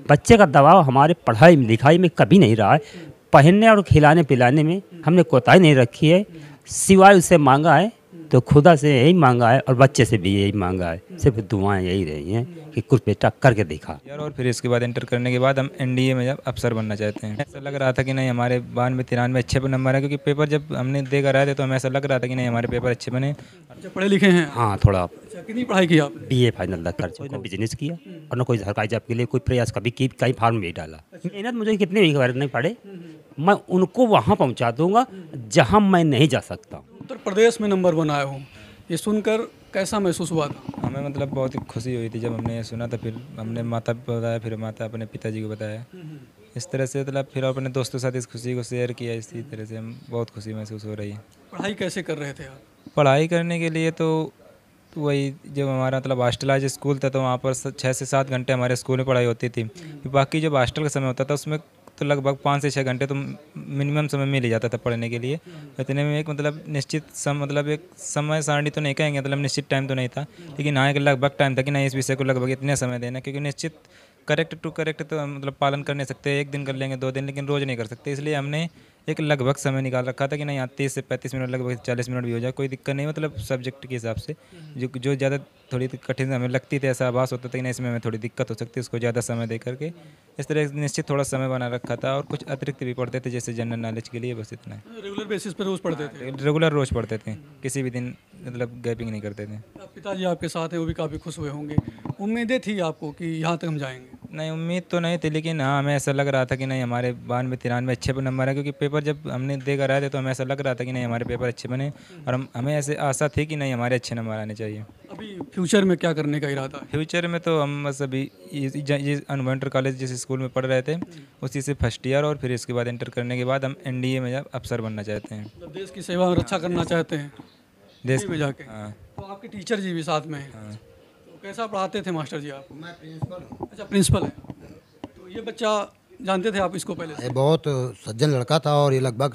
बच्चे का दबाव हमारे पढ़ाई लिखाई में कभी नहीं रहा है। पहनने और खिलाने पिलाने में हमने कोताही नहीं रखी है, सिवाय उससे मांगा है तो खुदा से यही मांगा है और बच्चे से भी यही मांगा है। सिर्फ दुआएं यही रही हैं कि कुछ बेटा करके दिखा यार। और फिर इसके बाद इंटर करने के बाद हम एनडीए में जब अफसर बनना चाहते हैं। ऐसा लग रहा था कि नहीं हमारे 92-93 अच्छे नंबर है, क्योंकि पेपर जब हमने दे कर आए थे तो हमें ऐसा लग रहा था कि नहीं हमारे पेपर अच्छे बने। अच्छा, पढ़े लिखे हैं? हाँ थोड़ा। अच्छा, कितनी पढ़ाई की आपने? BA फाइनल तक कर चुका, बिजनेस किया और न कोई सरकारी जॉब के लिए कोई प्रयास कभी की, कहीं फार्म नहीं डाला। मेहनत मुझे कितने भी करने पड़े, मैं उनको वहाँ पहुँचा दूँगा जहाँ मैं नहीं जा सकता। उत्तर प्रदेश में नंबर 1 आए हो, ये सुनकर कैसा महसूस हुआ था? हमें मतलब बहुत ही खुशी हुई थी जब हमने ये सुना था। फिर हमने माता को बताया, फिर माता अपने पिताजी को बताया। इस तरह से मतलब फिर अपने दोस्तों के साथ इस खुशी को शेयर किया। इसी तरह से हम बहुत खुशी महसूस हो रही है। पढ़ाई कैसे कर रहे थे आप? पढ़ाई करने के लिए तो वही जब हमारा मतलब हॉस्टलाइज स्कूल था तो वहाँ पर 6 से 7 घंटे हमारे स्कूल में पढ़ाई होती थी। बाकी जब हॉस्टल का समय होता था उसमें तो लगभग 5 से 6 घंटे तो मिनिमम समय मिल ही जाता था पढ़ने के लिए। इतने में एक मतलब निश्चित मतलब एक समय सारणी तो नहीं कहेंगे, मतलब निश्चित टाइम तो नहीं था, लेकिन हाँ एक लगभग टाइम था कि नहीं इस विषय को लगभग इतने समय देना, क्योंकि निश्चित करेक्ट टू करेक्ट तो मतलब पालन कर नहीं सकते। एक दिन कर लेंगे, 2 दिन, लेकिन रोज़ नहीं कर सकते। इसलिए हमने एक लगभग समय निकाल रखा था कि नहीं यहाँ 30 से 35 मिनट, लगभग 40 मिनट भी हो जाए कोई दिक्कत नहीं, मतलब सब्जेक्ट के हिसाब से। जो ज़्यादा थोड़ी कठिन हमें लगती थी, ऐसा आभास होता था कि नहीं इसमें हमें थोड़ी दिक्कत हो सकती है, उसको ज़्यादा समय दे करके इस तरह से निश्चित थोड़ा समय बना रखा था। और कुछ अतिरिक्त भी पढ़ते थे जैसे जनरल नॉलेज के लिए, बस इतना है। रेगुलर बेसिस पर रोज़ पढ़ते थे? रेगुलर रोज़ पढ़ते थे, किसी भी दिन मतलब गैपिंग नहीं करते थे। पिताजी आपके साथ हैं, वो भी काफ़ी खुश हुए होंगे। उम्मीदें थी आपको कि यहाँ तक हम जाएंगे? नहीं, उम्मीद तो नहीं थी, लेकिन हाँ हमें ऐसा लग रहा था कि नहीं हमारे 92-93 अच्छे नंबर है, क्योंकि पेपर जब हमने दे कर आए थे तो हमें ऐसा लग रहा था कि नहीं हमारे पेपर अच्छे बने। और हमें ऐसे आशा थी कि नहीं हमारे अच्छे नंबर आने चाहिए। अभी फ्यूचर में क्या करने का इरादा है? फ्यूचर में तो हम बस अभी ये इन्वेंटर कॉलेज जिस स्कूल में पढ़ रहे थे उसी से फर्स्ट ईयर, और फिर इसके बाद इंटर करने के बाद हम एनडीए में जब अफसर बनना चाहते हैं। मतलब देश की सेवा और रक्षा करना चाहते हैं देश में जाके? हाँ। तो आपके टीचर जी भी साथ में हैं? हाँ। तो कैसा पढ़ाते थे मास्टर जी आपको? मैं प्रिंसिपल हूँ। अच्छा, प्रिंसिपल है। तो ये बच्चा जानते थे आप इसको पहले से? ये बहुत सज्जन लड़का था और ये लगभग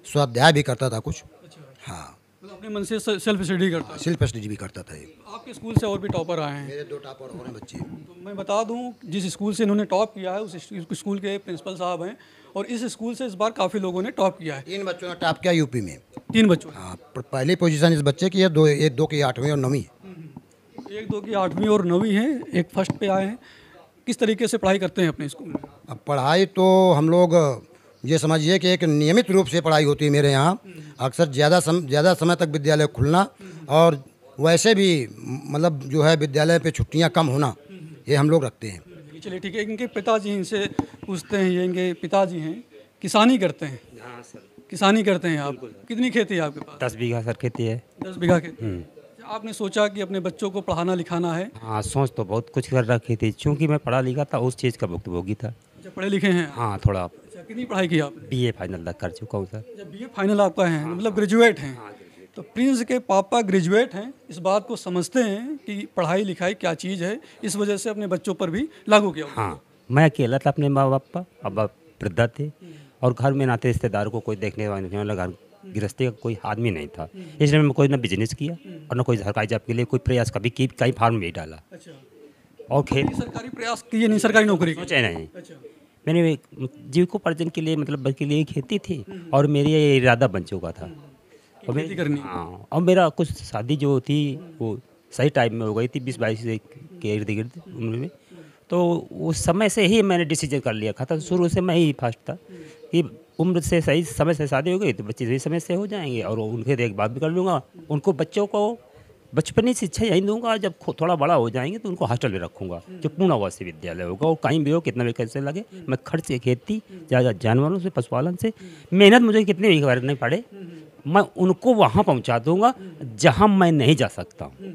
स्वाध्याय भी करता था कुछ। अच्छा, हाँ, मतलब अपने मन से सेल्फ स्टडी करता है। सेल्फ स्टडी भी करता था ये। आपके स्कूल से और भी टॉपर आए हैं? मेरे 2 टॉपर और हैं बच्चे। तो मैं बता दूं, जिस स्कूल से इन्होंने टॉप किया है उस स्कूल के प्रिंसिपल साहब हैं, और इस स्कूल से इस बार काफ़ी लोगों ने टॉप किया है। 3 बच्चों ने टॉप किया यूपी में। 3 बच्चों ने? हाँ, पहली पोजीशन इस बच्चे की है, 1-2 की 8वीं और 9वीं। 1-2 की 8वीं और 9वीं है, एक फर्स्ट पे आए हैं। किस तरीके से पढ़ाई करते हैं अपने स्कूल में? अब पढ़ाई तो हम लोग ये समझिए कि एक नियमित रूप से पढ़ाई होती है मेरे यहाँ। अक्सर ज़्यादा समय तक विद्यालय खुलना और वैसे भी मतलब जो है विद्यालय पे छुट्टियाँ कम होना, ये हम लोग रखते हैं। चलिए ठीक है। इनके पिताजी इनसे पूछते हैं, ये इनके पिताजी हैं, किसानी करते हैं? हाँ सर। किसानी करते हैं आप? कितनी खेती है आपके पास? 10 बीघा सर खेती है। 10 बीघा खेती। आपने सोचा कि अपने बच्चों को पढ़ाना लिखाना है? हाँ सोच तो बहुत कुछ कर रखी थी, चूँकि मैं पढ़ा लिखा था उस चीज़ का भुक्तभोगी था। अच्छा, पढ़े लिखे हैं? हाँ थोड़ा। अच्छा, कितनी पढ़ाई की आपने? BA फाइनल तक कर चुका हूँ सर। जब BA फाइनल आपका है, मतलब ग्रेजुएट हैं? तो प्रिंस के पापा ग्रेजुएट हैं, इस बात को समझते हैं कि पढ़ाई लिखाई क्या चीज़ है, इस वजह से अपने बच्चों पर भी लागू किया। हाँ, मैं अकेला था अपने माँ बाप का, अब वृद्धा थे और घर में नाते रिश्तेदार को कोई देखने वाला घर गृहस्थी का कोई आदमी नहीं था, इसलिए मैं कोई ना बिजनेस किया और ना कोई सरकारी जॉब के लिए कोई प्रयास कभी की, कहीं फार्म नहीं डाला। अच्छा, और खेल सरकारी प्रयास किए नहीं, सरकारी नौकरी की? सोचा नहीं। अच्छा, मैंने जीविकोपार्जन के लिए मतलब के लिए खेती थी और मेरी ये इरादा बन चुका था और खेती करनी। हाँ, और मेरा कुछ शादी जो थी वो सही टाइम में हो गई थी, 20-22 के इर्द गिर्द उम्र में। तो उस समय से ही मैंने डिसीजन कर लिया था, शुरू से मैं ही फर्स्ट था कि उम्र से सही समय से शादी हो गई तो बच्चे सही समय से हो जाएंगे और उनके देखभाल भी कर लूँगा। उनको बच्चों को बचपन से शिक्षा यहीं दूंगा, जब थोड़ा बड़ा हो जाएंगे तो उनको हॉस्टल में रखूँगा जो पूर्ण आवासीय विद्यालय होगा, और कहीं भी हो कितना भी कैसे लगे मैं खर्च से खेती ज़्यादा जानवरों से पशुपालन से मेहनत मुझे कितनी भी करनी पड़े मैं उनको वहाँ पहुँचा दूँगा जहाँ मैं नहीं जा सकता हूँ।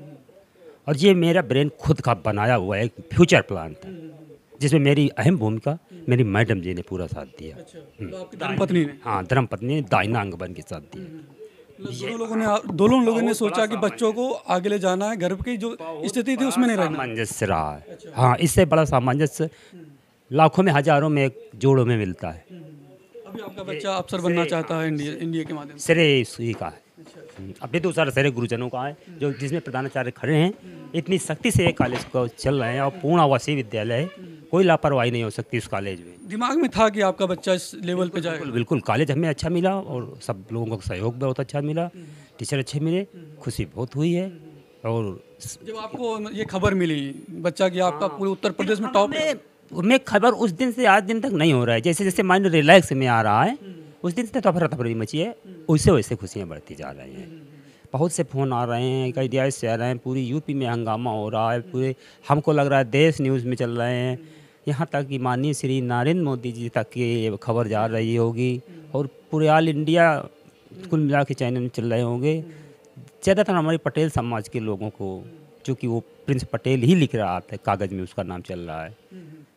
और ये मेरा ब्रेन खुद का बनाया हुआ एक फ्यूचर प्लान था जिसमें मेरी अहम भूमिका मेरी मैडम जी ने पूरा साथ दिया। तो आपकी धर्मपत्नी ने? हाँ, धर्मपत्नी ने दाइना अंग बन के साथ दिया। दोनों लोगों ने सोचा कि बच्चों को आगे ले जाना है, गर्भ की जो स्थिति थी उसमें नहीं रहना। सामंजस्य रहा है। हाँ, इससे बड़ा सामंजस्य लाखों में हजारों में जोड़ों में मिलता है। अभी आपका बच्चा अफसर बनना चाहता है इंडिया के माध्यम से? श्रेय इसी का है। अभी दूसरा श्रेय गुरुजनों का है जो जिसमें प्रधानाचार्य खड़े हैं। इतनी सख्ती से ये कॉलेज को चल रहे हैं और पूर्ण आवासीय विद्यालय है, कोई लापरवाही नहीं हो सकती उस कॉलेज में। दिमाग में था कि आपका बच्चा इस लेवल पे जाएगा? बिल्कुल बिल्कुल, कॉलेज हमें अच्छा मिला और सब लोगों का सहयोग बहुत अच्छा मिला, टीचर अच्छे मिले, खुशी बहुत हुई है। और जब आपको ये खबर मिली बच्चा कि आपका पूरे उत्तर प्रदेश में टॉप, मैं खबर उस दिन से आज दिन तक नहीं हो रहा है, जैसे जैसे माइंड रिलैक्स में आ रहा है उस दिन से तो अफरा तफरी मची है, वैसे वैसे खुशियाँ बढ़ती जा रही हैं। बहुत से फ़ोन आ रहे हैं, कई डिवाइस से आ रहे हैं, पूरी यूपी में हंगामा हो रहा है, पूरे हमको लग रहा है देश न्यूज़ में चल रहे हैं, यहाँ तक कि माननीय श्री नरेंद्र मोदी जी तक ये खबर जा रही होगी और पूरे ऑल इंडिया कुल मिला के चैनल में चल रहे होंगे। ज़्यादातर हमारे पटेल समाज के लोगों को, चूँकि वो प्रिंस पटेल ही लिख रहा था कागज़ में, उसका नाम चल रहा है,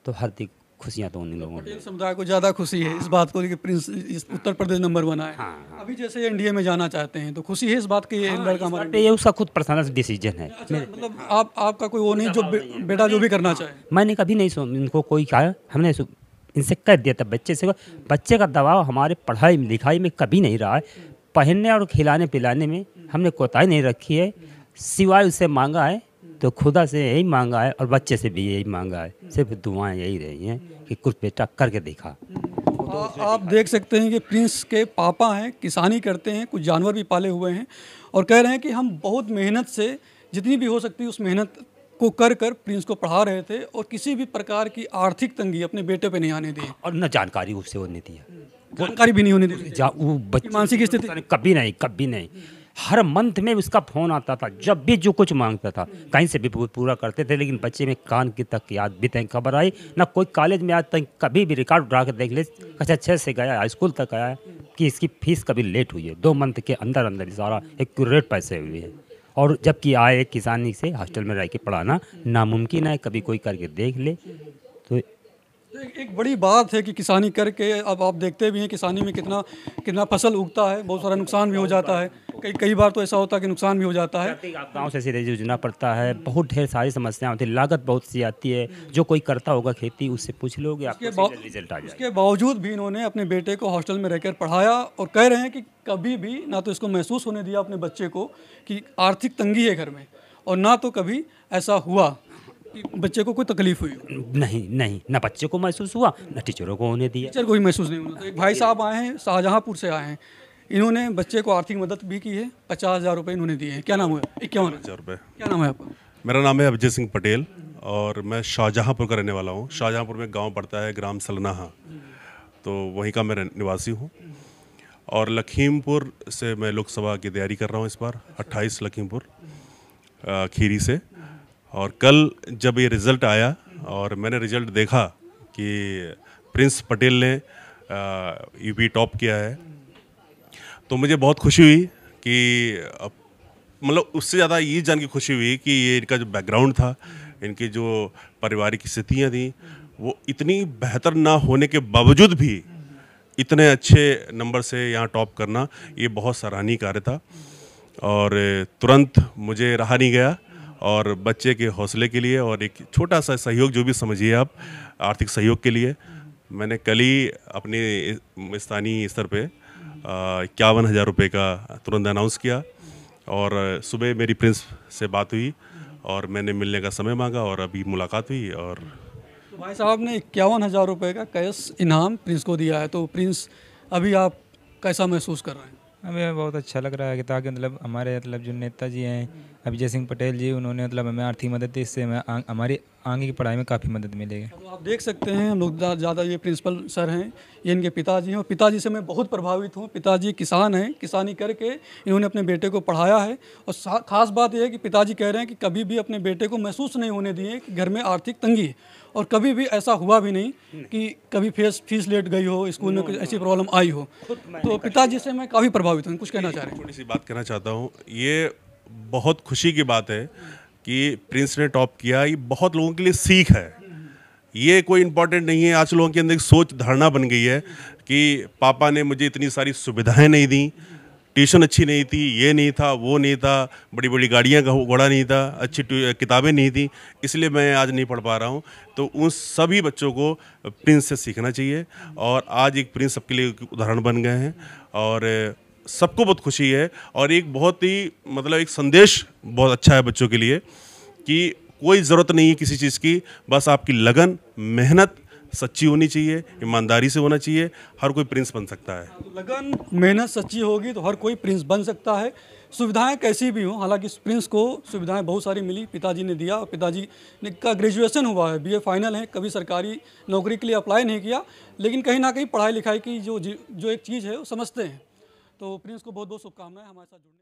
तो हर दिख खुशियाँ तो उन लोगों पटेल समुदाय को ज़्यादा खुशी है इस बात को कि प्रिंस इस उत्तर प्रदेश नंबर 1 आए। अभी जैसे एनडीए में जाना चाहते हैं तो खुशी है इस बात की, ये लड़का हमारा को। ये उसका खुद पर्सनल डिसीजन है। अच्छा, मतलब आपका कोई वो नहीं जो बेटा जो भी करना चाहे? मैंने कभी नहीं सुन इनको कोई कहा, हमने इनसे कह दिया था बच्चे से, बच्चे का दबाव हमारे पढ़ाई लिखाई में कभी नहीं रहा है, पहनने और खिलाने पिलाने में हमने कोताही नहीं रखी है, सिवाय उससे मांगा है तो खुदा से यही मांगा है और बच्चे से भी यही मांगा है, सिर्फ दुआएं यही रही हैं कि कुछ बेटा करके दिखा। आप देख सकते हैं कि प्रिंस के पापा हैं, किसानी करते हैं, कुछ जानवर भी पाले हुए हैं और कह रहे हैं कि हम बहुत मेहनत से जितनी भी हो सकती है उस मेहनत को कर प्रिंस को पढ़ा रहे थे और किसी भी प्रकार की आर्थिक तंगी अपने बेटे पे नहीं आने दी और न जानकारी उससे होने दी है, जानकारी भी नहीं होने दी। वो बच्चे मानसिक स्थिति कभी नहीं। हर मंथ में उसका फ़ोन आता था, जब भी जो कुछ मांगता था कहीं से भी पूरा करते थे, लेकिन बच्चे में कान की तक याद भी तक खबर आई ना, कोई कॉलेज में आज तक कभी भी रिकॉर्ड उठा कर देख ले, कक्षा 6 से गया हाई स्कूल तक आया कि इसकी फीस कभी लेट हुई है, 2 मंथ के अंदर अंदर सारा एक्यूरेट पैसे हुए हैं। और जबकि आए किसानी से हॉस्टल में रह के पढ़ाना नामुमकिन है, कभी कोई करके देख ले तो एक बड़ी बात है कि किसानी करके अब आप देखते भी हैं किसानी में कितना फसल उगता है, बहुत सारा नुकसान भी हो जाता है, कई बार तो ऐसा होता है कि नुकसान भी हो जाता है, गाँव से सीधे जूझना पड़ता है, बहुत ढेर सारी समस्याएं होती है, लागत बहुत सी आती है, जो कोई करता होगा खेती उससे पूछ लोगे आपको रिजल्ट आ जाएगा। उसके बावजूद भी इन्होंने अपने बेटे को हॉस्टल में रहकर पढ़ाया और कह रहे हैं कि कभी भी ना तो इसको महसूस होने दिया अपने बच्चे को कि आर्थिक तंगी है घर में, और ना तो कभी ऐसा हुआ कि बच्चे को कोई तकलीफ हुई। नहीं, ना बच्चे को महसूस हुआ ना टीचरों को होने दिया, टीचर को भी महसूस नहीं हुआ। तो एक भाई साहब आए हैं, शाहजहाँपुर से आए हैं, इन्होंने बच्चे को आर्थिक मदद भी की है, 50,000 रुपये इन्होंने दिए हैं। क्या नाम है? 51,000 रुपये। क्या नाम है आपका? मेरा नाम है अभिजय सिंह पटेल और मैं शाहजहाँपुर का रहने वाला हूँ। शाहजहाँपुर में गांव पड़ता है ग्राम सलनाहा, तो वहीं का मैं निवासी हूँ। और लखीमपुर से मैं लोकसभा की तैयारी कर रहा हूँ इस बार, 28 लखीमपुर खीरी से। और कल जब ये रिज़ल्ट आया और मैंने रिज़ल्ट देखा कि प्रिंस पटेल ने यूपी टॉप किया है, तो मुझे बहुत खुशी हुई कि मतलब उससे ज़्यादा ये जान के खुशी हुई कि ये इनका जो बैकग्राउंड था, इनकी जो पारिवारिक स्थितियाँ थी, वो इतनी बेहतर ना होने के बावजूद भी इतने अच्छे नंबर से यहाँ टॉप करना, ये बहुत सराहनीय कार्य था। और तुरंत मुझे रहा नहीं गया और बच्चे के हौसले के लिए और एक छोटा सा सहयोग, जो भी समझिए आप, आर्थिक सहयोग के लिए मैंने कल ही अपने स्थानीय स्तर पे 51,000 रुपये का तुरंत अनाउंस किया। और सुबह मेरी प्रिंस से बात हुई और मैंने मिलने का समय मांगा और अभी मुलाकात हुई। और तो भाई साहब ने 51,000 रुपये का कैश इनाम प्रिंस को दिया है, तो प्रिंस अभी आप कैसा महसूस कर रहे हैं? हमें बहुत अच्छा लग रहा है कि ताकि मतलब हमारे मतलब जो नेताजी हैं अभिजय सिंह पटेल जी, उन्होंने मतलब हमें आर्थिक मदद दी, इससे हमें हमारी आगे की पढ़ाई में काफ़ी मदद मिलेगी। तो आप देख सकते हैं हम लोग ज़्यादा ये प्रिंसिपल सर हैं, ये इनके पिताजी हैं और पिताजी से मैं बहुत प्रभावित हूँ। पिताजी किसान हैं, किसानी करके इन्होंने अपने बेटे को पढ़ाया है। और ख़ास बात यह है कि पिताजी कह रहे हैं कि कभी भी अपने बेटे को महसूस नहीं होने दिए कि घर में आर्थिक तंगी है, और कभी भी ऐसा हुआ भी नहीं कि कभी फीस लेट गई हो, स्कूल में कुछ ऐसी प्रॉब्लम आई हो। तो पिताजी से मैं काफ़ी प्रभावित हूँ। कुछ कहना चाह रहे हैं? थोड़ी सी बात कहना चाहता हूँ। ये बहुत खुशी की बात है कि प्रिंस ने टॉप किया, ये बहुत लोगों के लिए सीख है। ये कोई इम्पोर्टेंट नहीं है। आज लोगों के अंदर एक सोच धारणा बन गई है कि पापा ने मुझे इतनी सारी सुविधाएं नहीं दी, ट्यूशन अच्छी नहीं थी, ये नहीं था, वो नहीं था, बड़ी बड़ी गाड़ियाँ का घोड़ा नहीं था, अच्छी किताबें नहीं थी, इसलिए मैं आज नहीं पढ़ पा रहा हूँ। तो उन सभी बच्चों को प्रिंस से सीखना चाहिए और आज एक प्रिंस सबके लिए उदाहरण बन गए हैं और सबको बहुत खुशी है। और एक बहुत ही मतलब एक संदेश बहुत अच्छा है बच्चों के लिए कि कोई ज़रूरत नहीं है किसी चीज़ की, बस आपकी लगन, मेहनत सच्ची होनी चाहिए, ईमानदारी से होना चाहिए, हर कोई प्रिंस बन सकता है। लगन मेहनत सच्ची होगी तो हर कोई प्रिंस बन सकता है। सुविधाएं कैसी भी हों, हालांकि इस प्रिंस को सुविधाएं बहुत सारी मिली, पिताजी ने दिया और पिताजी ने का ग्रेजुएशन हुआ है, बीए फाइनल है, कभी सरकारी नौकरी के लिए अप्लाई नहीं किया, लेकिन कहीं ना कहीं पढ़ाई लिखाई की जो एक चीज़ है वो समझते हैं। तो प्रिंस को बहुत बहुत शुभकामनाएं हमारे साथ जुड़ने